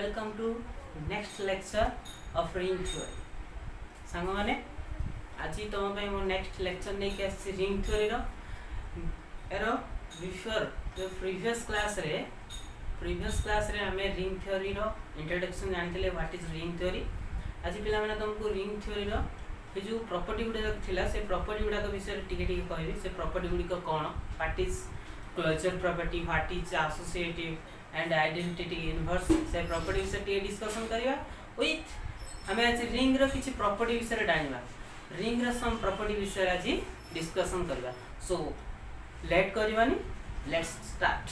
welcome to next lecture of ring theory. सांग माने आज तुम पे मो नेक्स्ट लेक्चर नहीं के रिंग थ्योरी रो एरो बिफोर जो प्रीवियस क्लास रे हमें रिंग थ्योरी रो इंट्रोडक्शन जानथिले व्हाट इज रिंग थ्योरी। आज पिला माने तुमको रिंग थ्योरी रो ये जो प्रॉपर्टी गुडा थिला से प्रॉपर्टी गुडा के विषय टिके टिके कहबी से प्रॉपर्टी गुडी को कोन what is closure property what is associative and identity inverse से प्रॉपर्टी विषय टिके डिस्कशन करिया विथ हमें आज रिंग रो किछि प्रॉपर्टी विषय जानिबा रिंग रो सम प्रॉपर्टी विषय आज डिस्कशन करबा। सो लेट करबानी लेट्स स्टार्ट।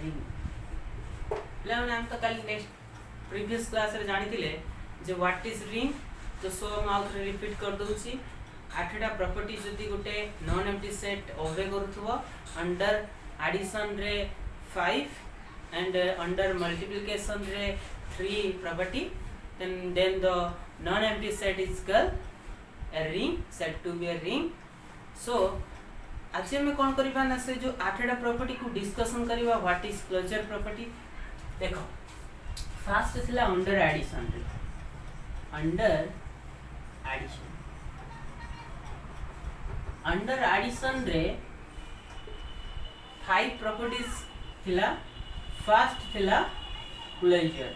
रिंग प्लान हम तो कल नेक्स्ट प्रीवियस क्लास रे जानि थिले जे व्हाट इज रिंग तो सो हम आउट रिपीट कर दोछि। आठटा प्रॉपर्टी जदी गोटे नॉन एम्प्टी सेट ओबे करूथबो अंडर एडिशन रे 5 एंड अंडर मल्टीप्लिकेशन रे 3 property then the non empty set is called a ring said to be a ring. So आज हम कोन करबा ना से जो आठटा प्रॉपर्टी को डिस्कशन करबा व्हाट इज क्लोजर प्रॉपर्टी। देखो फर्स्ट थिला अंडर एडिशन रे अंडर एडिशन रे 5 प्रॉपर्टीज थिला। फर्स्ट थिला क्लोजर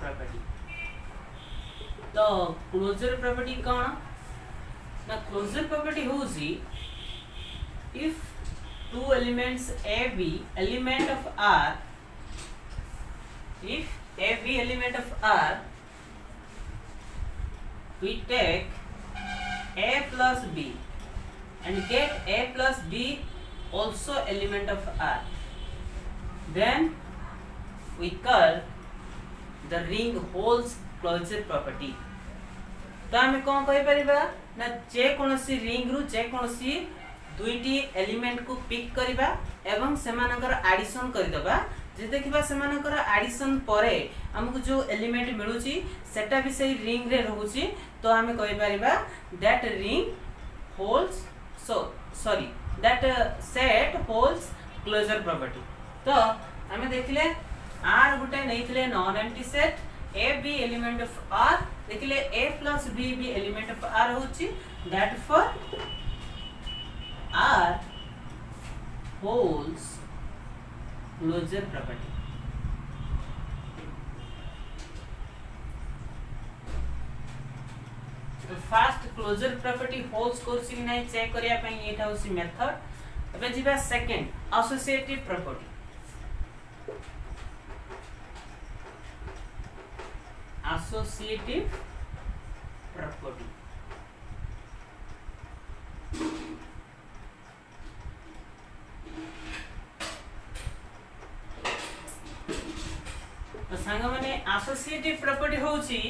प्रॉपर्टी। तो क्लोजर प्रॉपर्टी कौन ना क्लोजर प्रॉपर्टी होउसी if two elements a b element of r if a b element of r we take a plus b and get a plus b also element of r then we call the ring holds closure property। तो हमें कौन कहि परिबा ना जे कोनसी ring रु जे कोनसी दुईटी element को pick करिबा एवं सेमानकर एडिशन करि दबा जे देखिबा सेमानकर एडिशन परे हमकु जो एलिमेंट मिलुची सेटा भी सही रिंग रे रहउची तो हमें कहि परिबा that ring holds that set holds closure property. तो हमें देखिले R गुटे नैथिले non empty set A B element of R देखिले A plus B भी एलिमेंट ऑफ R होची that for R holds closure property। तो फर्स्ट क्लोजर प्रॉपर्टी होल्ड्स कोर्सी नै चेक करिया पई एटा होसी मेथड। अब जिबा second associative property. Associative property तो संग माने एसोसिएटिव प्रॉपर्टी होउची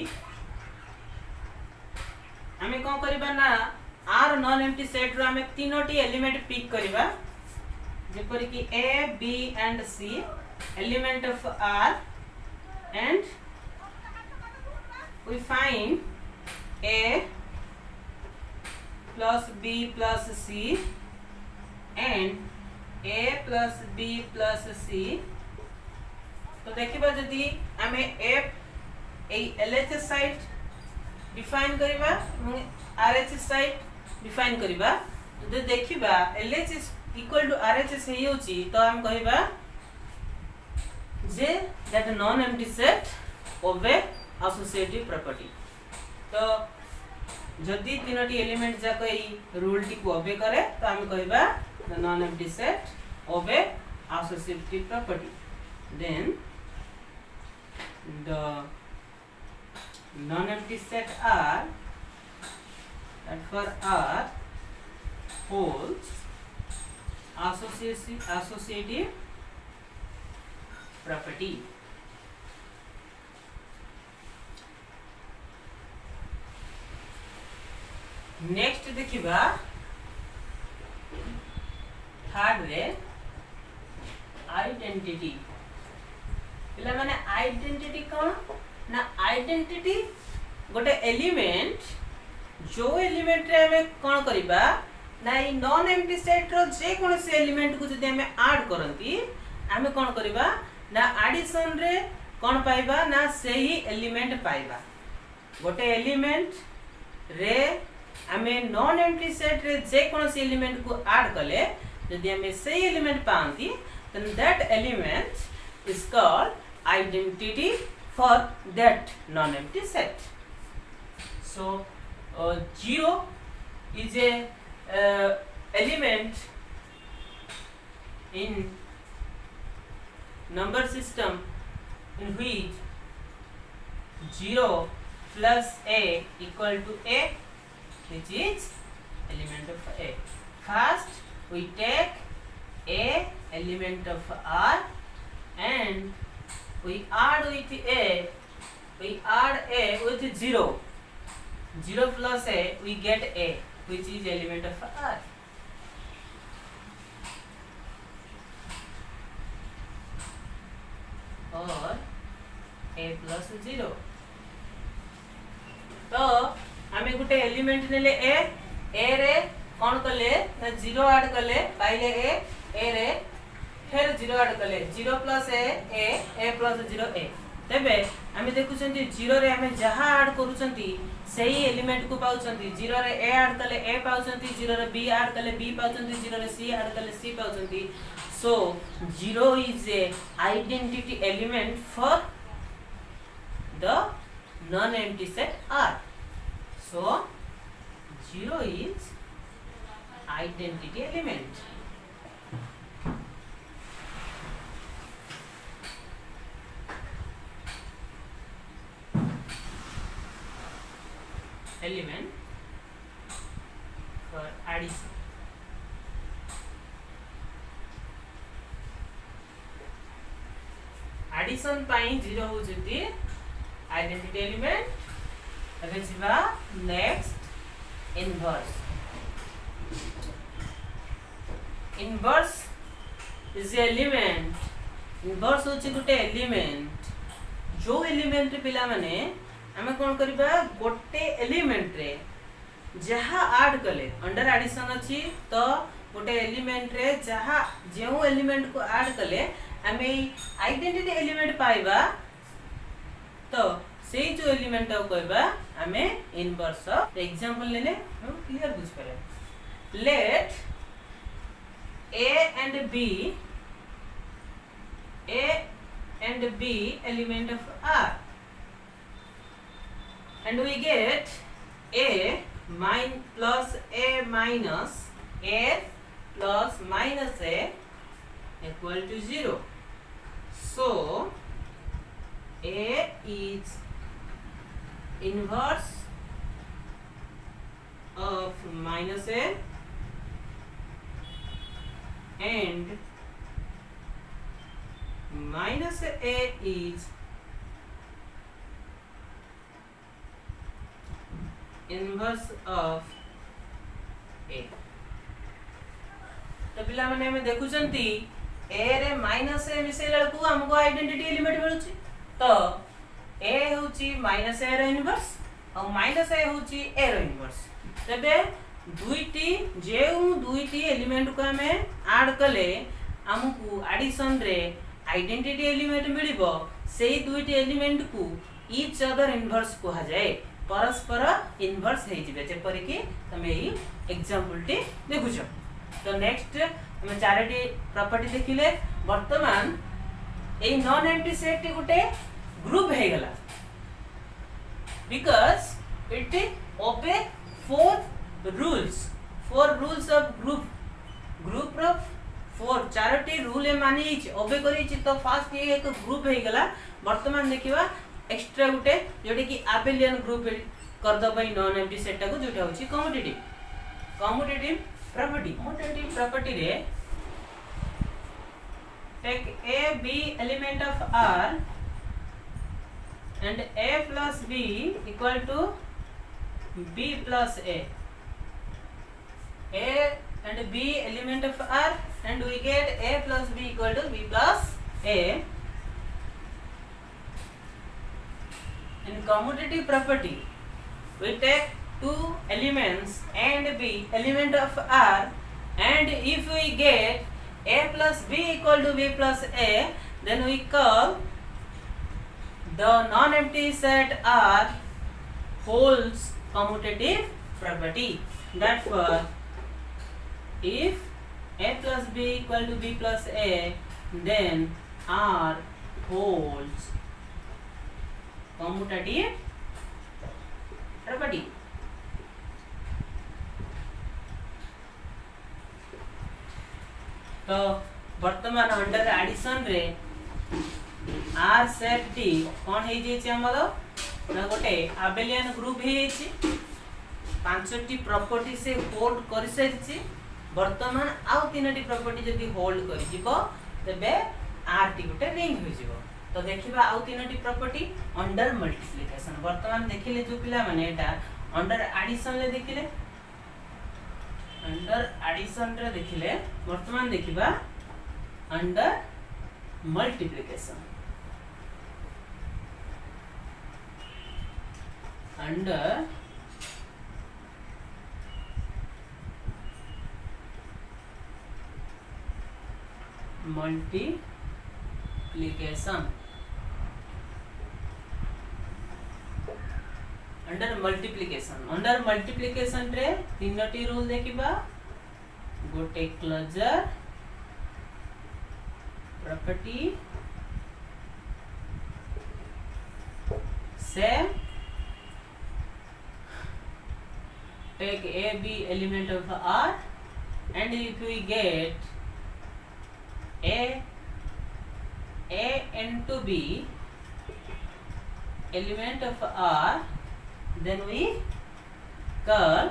हमें कोन करबा ना आर नॉन एम्प्टी सेट रो हमें तीनोटी एलिमेंट पिक करबा जेपरि कि a b and c element of r and we find a plus b plus c and a plus b plus c। तो देखिबा जदी हमें f ए LHS साइड डिफाइन करिबा RHS side define करिबा तो देखिबा LHS इक्वल टू RHS हे होची तो हम कहिबा जे दैट नॉन एम्प्टी सेट ओबे एसोसिएटिव प्रॉपर्टी। तो जदी तीनोटी एलिमेंट जाक ई रूल टी को ओबे करे तो हम कहिबा द नॉन एम्प्टी सेट ओबे associative property. Then the non empty set R that for R holds associative property। Next देखिबा थर्ड रे आइडेंटिटी। पिला माने आइडेंटिटी कोन ना आइडेंटिटी गोटे एलिमेंट जो एलिमेंट रे हमें कोन करिबा ना ई नॉन एम्प्टी सेट रो जे कोनोसी एलिमेंट को जदि हमें ऐड करंती हमें कोन करिबा ना एडिशन रे कोन पाइबा ना सेही एलिमेंट पाइबा गोटे एलिमेंट रे हमें नॉन एम्प्टी सेट रे जे कोनोसी एलिमेंट को ऐड कले यदि हमें सही एलिमेंट पाती then that element is called identity for that non-empty set. So 0 is a element in number system in which 0 plus a equal to a, which is element of a. First we take a element of R and we add with a with 0 plus a we get a, which is element of R. or a plus 0 तो हमें गोटे element नेले a रे कौन कले ना 0 add कले पाइले a रे फिर 0 ऐड कले 0 प्लस a प्लस 0 a तबे हमें देखुछंती 0 रे हमें जहां ऐड करूछंती सही एलिमेंट को पाउछंती 0 रे a ऐड कले a पाउछंती 0 रे b ऐड कले b पाउछंती 0 रे c ऐड कले c पाउछंती so 0 is a identity element for the non empty set R. So 0 is identity element. Element for addition. Addition पाई 0 हो जति identity element. अबे जिबा next inverse. Inverse is a element. Inverse होची गुटे element. जो element रे पिला माने हमें कोन करबा गोटे एलिमेंट रे जहा ऐड कले अंडर एडिशन अछि तो गोटे एलिमेंट रे जहा जेउ एलिमेंट को ऐड कले हमें आइडेंटिटी एलिमेंट पाइबा तो सेही जो एलिमेंट को कहबा हमें इनवर्स ऑफ एग्जांपल लेले हम क्लियर बुझ पारे late a and b element of R and we get a plus a minus a plus minus a equal to 0. So a is inverse of minus a and minus a is inverse of a. तो पिला माने हमें देखुचंती a रे minus a micellar को हमको identity element मिलुची तो a होची minus a row inverse और माइनस a होची a रो इनवर्स तबे दुईटी एलिमेंट को हमें ऐड कले हमको एडिशन रे आइडेंटिटी एलिमेंट मिलिबो सेही दुईटी एलिमेंट को ईच अदर इनवर्स कहा जाए परस्पर इनवर्स हे जिवे जेपरि कि तमे ई एग्जांपल टी देखुछ तो नेक्स्ट हम चारटी प्रॉपर्टी देखिले वर्तमान ए नॉन एम्प्टी सेट टी गुटे ग्रुप हे गला because it obey four rules of group of four चारटी रूल मानी ओबे करी तो फास्ट ये एक ग्रुप हे गला वर्तमान देखिबा एक्स्ट्रा गुटे जोटे कि आबेलियन ग्रुप कर दबा नॉन एम्प्टी सेट को जोटा होची कम्यूटेटिव प्रॉपर्टी रे take a b element of R and a plus b equal to b plus a and b element of R and we get a plus b equal to b plus a. In commutative property we take two elements and B element of R, and if we get A plus B equal to B plus A, then we call the non-empty set R holds commutative property. Therefore, if A plus B equal to B plus A, then R holds commutative property. तो वर्तमान under addition रे are set टी कोन हे जेछि हमर ना गोटे आबेलियन group हे जेछि पांचटी property से hold कर सरिछि वर्तमान आउ तीनटी प्रॉपर्टी जदी होल्ड करि जिवो तबे आर टी गोटे रिंग हो जिवो तो देखिबा आउ तीनटी प्रॉपर्टी अंडर मल्टीप्लिकेशन वर्तमान देखिले जो पिला माने एटा अंडर एडिशन ले देखिले अंडर एडिशन रे देखिले वर्तमान देखिबा under multiplication under multiplication under multiplication रे तीनटी रूल देखिबा गोटे क्लोजर प्रॉपर्टी से take a b element of R, and if we get a into b element of R, then we call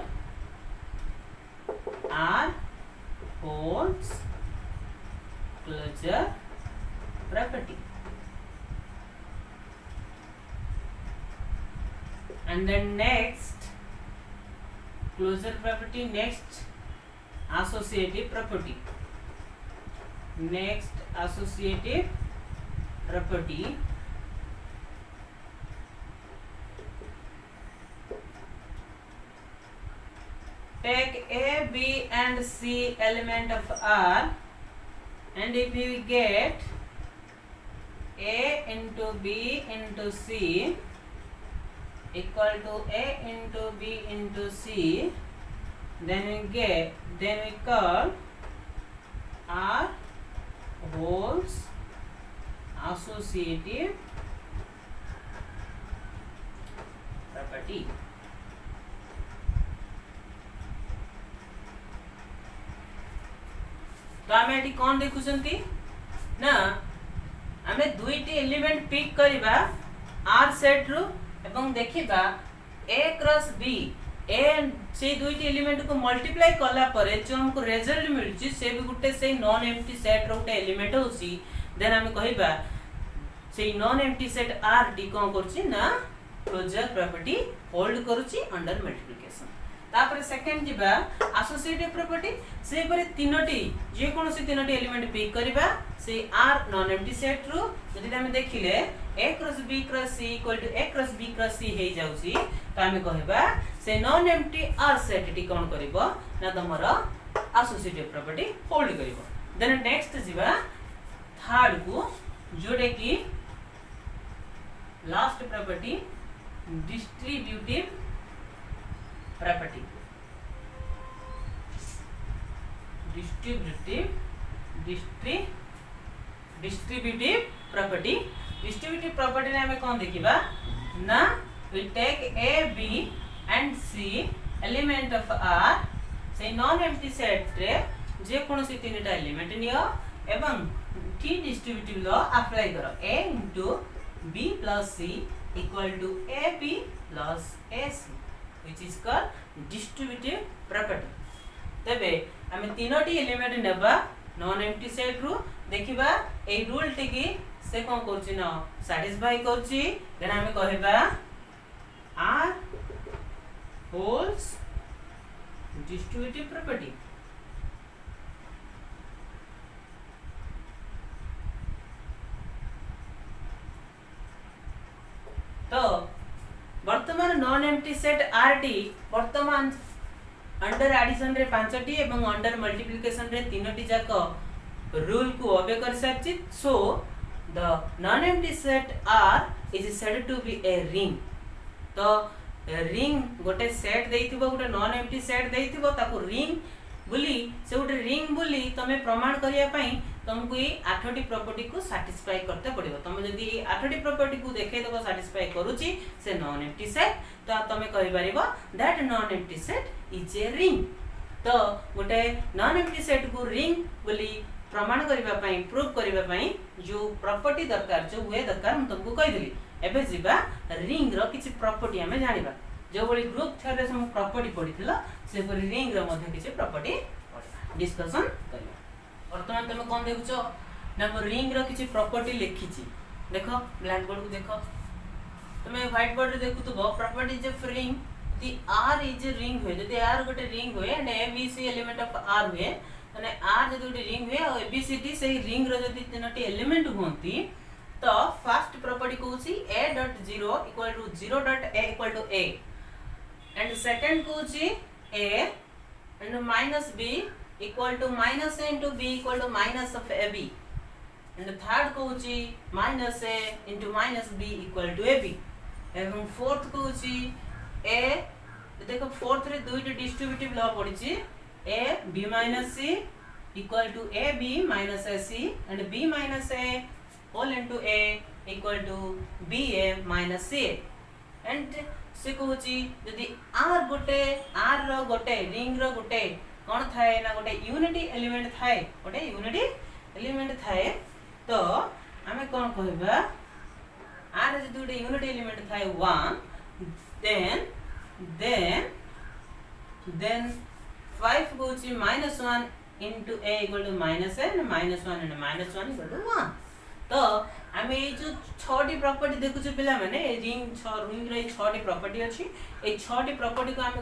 R holds closure property. And then next closure property, next associative property. Next associative property take A, B and C element of R, and if we get A into B into C equal to A into B into C, then we call R holds associative property. तो आमे eighty कोन देखुछंती ना आमे दुईटी element pick करिबा are set रु एवं देखिबा a cross b ए से दुईटी element को मल्टीप्लाई कला परे जो हमको रिजल्ट मिलची से भी गुटे से नॉन एम्प्टी सेट रो गुटे एलिमेंट होसी देन आमे कहिबा से नॉन एम्प्टी सेट आर डी कोन करची ना क्लोजर प्रॉपर्टी होल्ड करूची अंडर मल्टीप्लिकेशन। तापर सेकंड जिबा एसोसिएटिव प्रॉपर्टी से परे तीनोटी जे कोनोसी तीनोटी एलिमेंट पिक करबा से आर नॉन एम्प्टी सेट रो जदि हम देखिले a cross b cross c equal to a cross b cross c हे जाउची त हम कहबा से नॉन एम्प्टी आर सेट टी कोन करबो ना तमरो एसोसिएटिव प्रॉपर्टी होल्ड करबो। देन नेक्स्ट जिबा थर्ड को जोडे की last property distributive property. Distributive property ने हमें कौन देखिबा ना we take a b and c element of R से नॉन एम्प्टी सेट रे जे कोनोसी तीनटा एलिमेंट नियो एवं टी डिस्ट्रीब्यूटिव लॉ अप्लाई करो a into b plus c equal to ab plus ac which is called distributive property। तबे हमें तीनोटी element नेबा non empty set रु देखिबा ए रूल टिकी से कोन करछि न सैटिस्फाई करछि देन हमें कहबा R holds distributive property। तो वर्तमान नॉन एम्प्टी सेट आरटी वर्तमान अंडर एडिशन रे 5टी एवं अंडर मल्टीप्लिकेशन रे 3टी जाक रूल को ओबे कर सारछि so the non empty set R is said to be a ring तो रिंग गोटे सेट देइथिबो गोटे नॉन एम्प्टी सेट देइथिबो ताको रिंग बोली से गोटे रिंग बोली तमे प्रमाण करिया पई तुमको ये 8टी प्रॉपर्टी को सैटिस्फाई करते पड़िबो तुम जदी 8टी प्रॉपर्टी को देखे दबो सैटिस्फाई करूची से नॉन एम्प्टी सेट तो तुम कहि परिबो that non empty set is a ring तो गोटे नॉन एम्प्टी सेट को रिंग बोली प्रमाण करिबा पई प्रूव करिबा पई जो प्रॉपर्टी दरकार जो वे दरकार हम तुमको कहि देली एबे जिबा रिंग रो किछि प्रॉपर्टी हमें जानिबा जो बड़ी ग्रुप थ्योरी रे हम प्रॉपर्टी पढिथिलो से परि रिंग रो मध्ये किछि प्रॉपर्टी डिस्कशन करिबा वर्तमान तुम कौन देखुच ना मो रिंग रो किछि प्रॉपर्टी लिखिछि देखो ब्लैक बोर्ड को देखो तुम व्हाइट बोर्ड रे देखुतबो properties of ring the R is a ring होय जदी आर गोटे रिंग होय and A B C element of R होय माने आर जदी गोटे रिंग होय और ए बी सी डी सेही रिंग रो जदी तीनोटी एलिमेंट होंती तो फर्स्ट प्रॉपर्टी कहूची a dot 0 equal to 0 dot a equal to a and second कहूची a and minus b equal to minus a into b equal to minus of ab and third कहूची minus a into minus b equal to ab एवं fourth कहूची a देखो fourth रे दुईटी distributive law पड़िची a b minus c equal to ab minus ac and b minus a whole into a equal to ba minus c and से कहूची यदि r रो गोटे रिंग रो गोटे कोन थाए ना गोटे यूनिटी एलिमेंट थाए गोटे यूनिटी एलिमेंट थाए तो हमें कोन कहबा r यदि गोटे यूनिटी एलिमेंट थाए 1 then 5 कहूची -1 into a equal to minus a and -1 and -1 equal to 1 तो आमे ए जो 6टी प्रॉपर्टी देखुछु पिला माने रिंग रे 6टी प्रॉपर्टी अछि ए 6टी प्रॉपर्टी को आमे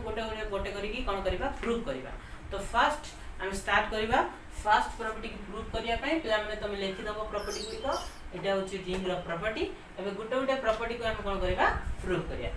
गोटे करिकि कोन करबा प्रूव करबा तो फर्स्ट आमे स्टार्ट करबा फर्स्ट प्रॉपर्टी को प्रूव करिया पई पिला माने तुम लिखि दबो प्रॉपर्टी गुडी को एटा होछि रिंग रो प्रॉपर्टी एबे गोटे प्रॉपर्टी को आमे कोन करबा प्रूव करिया